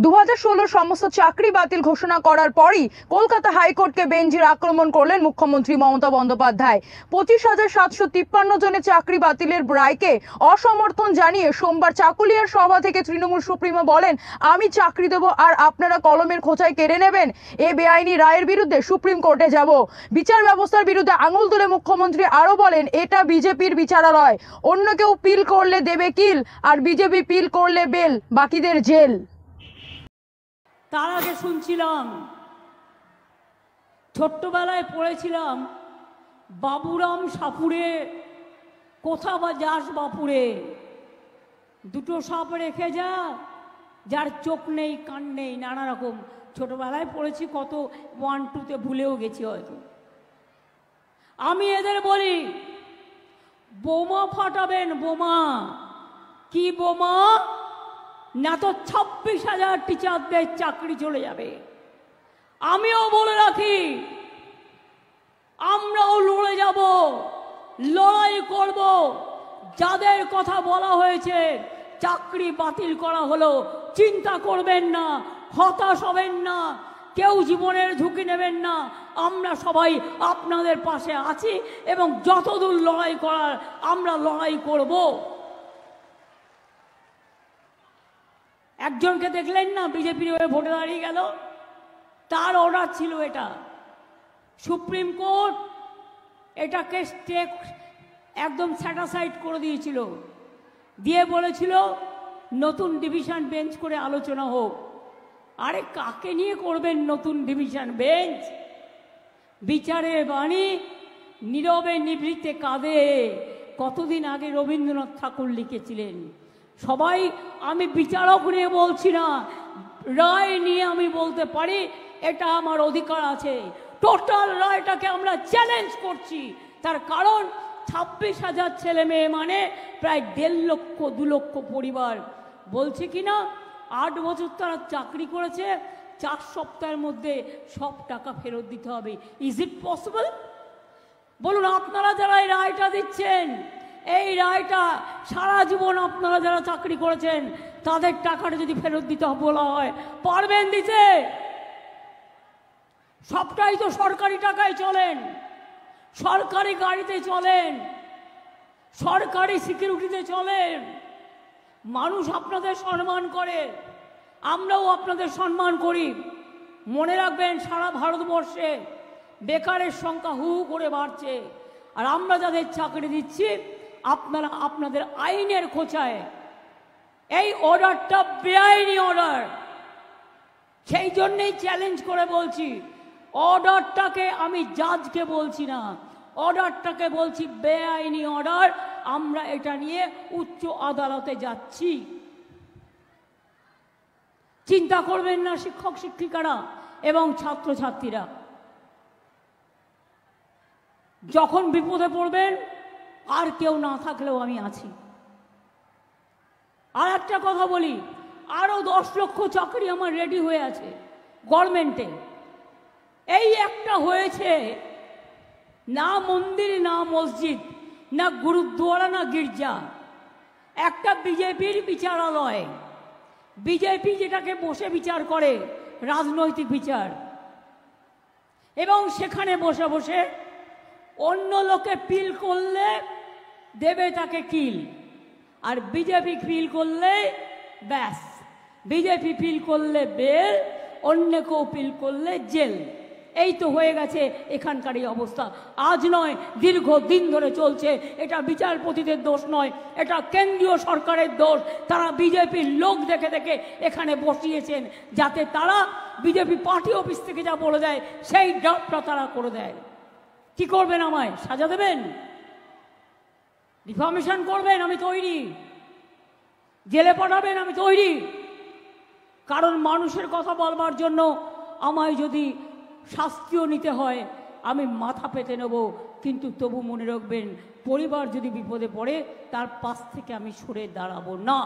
2016 সমস্ত চাকরি বাতিল ঘোষণা করার পরই কলকাতা হাইকোর্টকে বেঞ্জির আক্রমণ করলেন মুখ্যমন্ত্রী মমতা বন্দ্যোপাধ্যায়। 25,753 জনের চাকরি বাতিলের রায়কে অসমর্থন জানিয়ে সোমবার চাকুলিয়ার সভা থেকে তৃণমূল সুপ্রিমো বলেন, আমি চাকরি দেব আর আপনারা কলমের খোঁচায় কেড়ে নেবেন। এ বেআইনি রায়ের বিরুদ্ধে সুপ্রিম কোর্টে যাব। বিচার ব্যবস্থার বিরুদ্ধে আঙুল তুলে মুখ্যমন্ত্রী আরো বলেন, এটা বিজেপির বিচারালয়, অন্য কেউ পিল করলে দেবে কিল, আর বিজেপি পিল করলে বেল, বাকিদের জেল। তার আগে শুনছিলাম, ছোট্টবেলায় পড়েছিলাম, বাবুরাম সাপুরে কোথা বা যাস বাপুরে, দুটো সাপ রেখে যা, যার চোখ নেই কান নেই, নানা রকম ছোটবেলায় পড়েছি, কত 1, 2তে ভুলেও গেছি হয়তো। আমি এদের বলি, বোমা ফাটাবেন, বোমা। কি বোমা? না তো 26,000 টিচারদের চাকরি চলে যাবে। আমিও বলে রাখি, আমরাও লড়ে যাব, লড়াই করব। যাদের কথা বলা হয়েছে চাকরি বাতিল করা হলো, চিন্তা করবেন না, হতাশ হবেন না, কেউ জীবনের ঝুঁকি নেবেন না। আমরা সবাই আপনাদের পাশে আছি এবং যতদূর লড়াই করার আমরা লড়াই করব। একজনকে দেখলেন না, বিজেপির হয়ে ভোটে দাঁড়িয়ে গেল, তার অর্ডার ছিল এটা। সুপ্রিম কোর্ট এটাকে একদম স্যাটাসাইড করে দিয়েছিল, দিয়ে বলেছিল নতুন ডিভিশন বেঞ্চ করে আলোচনা হোক। আরে কাকে নিয়ে করবেন নতুন ডিভিশন বেঞ্চ? বিচারের বাণী নীরবে নিভৃতে কাঁদে, কতদিন আগে রবীন্দ্রনাথ ঠাকুর লিখেছিলেন। সবাই, আমি বিচারক নিয়ে বলছি না, রায় নিয়ে আমি বলতে পারি, এটা আমার অধিকার আছে। টোটাল রায়টাকে আমরা চ্যালেঞ্জ করছি। তার কারণ 26,000 ছেলে মেয়ে মানে প্রায় 1.5 লক্ষ 2 লক্ষ পরিবার। বলছে কি না, 8 বছর তারা চাকরি করেছে, 4 সপ্তাহের মধ্যে সব টাকা ফেরত দিতে হবে। Is it possible? বলুন, আপনারা যারা এই রায়টা দিচ্ছেন, এই রায়টা সারা জীবন আপনারা যারা চাকরি করেছেন তাদের টাকাটা যদি ফেরত দিতে বলা হয়, পারবেন দিতে? সবটাই তো সরকারি টাকায় চলেন, সরকারি গাড়িতে চলেন, সরকারি সিকিউরিটিতে চলেন। মানুষ আপনাদের সম্মান করে, আমরাও আপনাদের সম্মান করি। মনে রাখবেন, সারা ভারতবর্ষে বেকারের সংখ্যা হু হু করে বাড়ছে, আর আমরা যাদের চাকরি দিচ্ছি আপনারা আপনাদের আইনের খোঁচায়। এই অর্ডারটা বেআইনি অর্ডার, সেই জন্যেই চ্যালেঞ্জ করে বলছি। অর্ডারটাকে আমি জাজকে বলছি না, অর্ডারটাকে বলছি বেআইনি অর্ডার। আমরা এটা নিয়ে উচ্চ আদালতে যাচ্ছি। চিন্তা করবেন না শিক্ষক শিক্ষিকারা এবং ছাত্রছাত্রীরা, যখন বিপদে পড়বেন আর কেউ না থাকলেও আমি আছি। আর একটা কথা বলি, আরো 10 লক্ষ চাকরি আমার রেডি হয়ে আছে গভর্নমেন্টে। এই একটা হয়েছে, না মন্দির, না মসজিদ, না গুরুদ্বারা, না গির্জা, একটা বিজেপির বিচারালয়। বিজেপি যেটাকে বসে বিচার করে, রাজনৈতিক বিচার, এবং সেখানে বসে বসে অন্য লোকে পিল করলে দেবে তাকে কিল, আর বিজেপি পিল করলে ব্যাস, বিজেপি পিল করলে বেল, অন্য কেউ পিল করলে জেল। এই তো হয়ে গেছে এখানকার এই অবস্থা। আজ নয়, দীর্ঘদিন ধরে চলছে। এটা বিচারপতিদের দোষ নয়, এটা কেন্দ্রীয় সরকারের দোষ। তারা বিজেপির লোক দেখে দেখে এখানে বসিয়েছেন, যাতে তারা বিজেপি পার্টি অফিস থেকে যা বলে দেয় সেই ড্রাফটটা তারা করে দেয়। কি করবেন? আমায় সাজা দেবেন? ডিফামেশন করবেন? আমি তৈরি। জেলে পাঠাবেন? আমি তৈরি। কারণ মানুষের কথা বলবার জন্য আমায় যদি শাস্তিও নিতে হয়, আমি মাথা পেতে নেব। কিন্তু তবু মনে রাখবেন, পরিবার যদি বিপদে পড়ে তার পাশ থেকে আমি সরে দাঁড়াবো না।